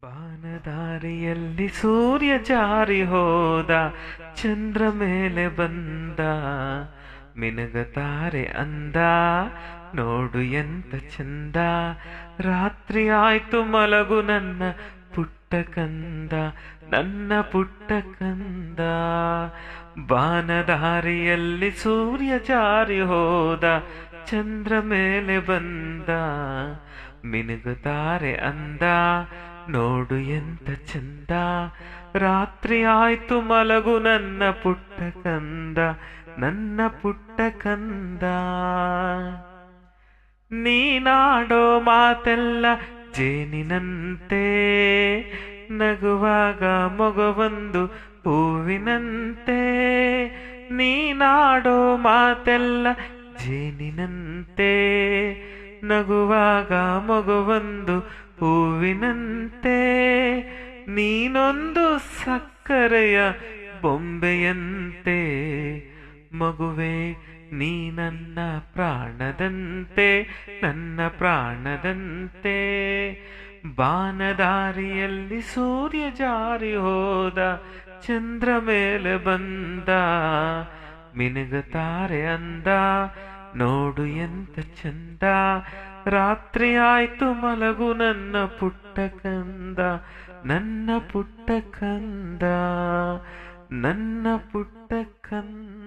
ಬಾನದಾರಿಯಲ್ಲಿ ಸೂರ್ಯ ಜಾರಿ ಹೋದ, ಚಂದ್ರ ಮೇಲೆ ಬಂದ, ಮಿನುಗುತ್ತಾರೆ ಅಂದ, ನೋಡು ಎಂತ ಚಂದ. ರಾತ್ರಿ ಆಯ್ತು ಮಲಗು ನನ್ನ ಪುಟ್ಟ ಕಂದ, ನನ್ನ ಪುಟ್ಟ ಕಂದ. ಬಾನದಾರಿಯಲ್ಲಿ ಸೂರ್ಯ ಜಾರಿ ಹೋದ, ಚಂದ್ರ ಮೇಲೆ ಬಂದ, ಮಿನುಗುತ್ತಾರೆ ಅಂದ, ನೋಡು ಎಂತ ಚಂದ. ರಾತ್ರಿ ಆಯ್ತು ಮಲಗು ನನ್ನ ಪುಟ್ಟ ಕಂದ, ನನ್ನ ಪುಟ್ಟ ಕಂದ. ನೀನಾಡೋ ಮಾತೆಲ್ಲ ಜೇನಿನಂತೆ, ನಗುವಾಗ ಮಗುವೊಂದು ಹೂವಿನಂತೆ. ನೀನಾಡೋ ಮಾತೆಲ್ಲ ಜೇನಿನಂತೆ, ನಗುವಾಗ ಮಗುವೊಂದು ಹೂವಿನಂತೆ. ನೀನೊಂದು ಸಕ್ಕರೆಯ ಬೊಂಬೆಯಂತೆ, ಮಗುವೆ ನೀ ನನ್ನ ಪ್ರಾಣದಂತೆ, ನನ್ನ ಪ್ರಾಣದಂತೆ. ಬಾನದಾರಿಯಲ್ಲಿ ಸೂರ್ಯ ಜಾರಿ ಹೋದ, ಚಂದ್ರ ಮೇಲೆ ಬಂದ, ಮಿನುಗುತ್ತಾರೆ ಅಂದ, ನೋಡು ಎಂತ ಚಂದ. ರಾತ್ರಿ ಆಯ್ತು ಮಲಗು ನನ್ನ ಪುಟ್ಟ ಕಂದ, ನನ್ನ ಪುಟ್ಟ ಕಂದ, ನನ್ನ ಪುಟ್ಟ ಕಂದ.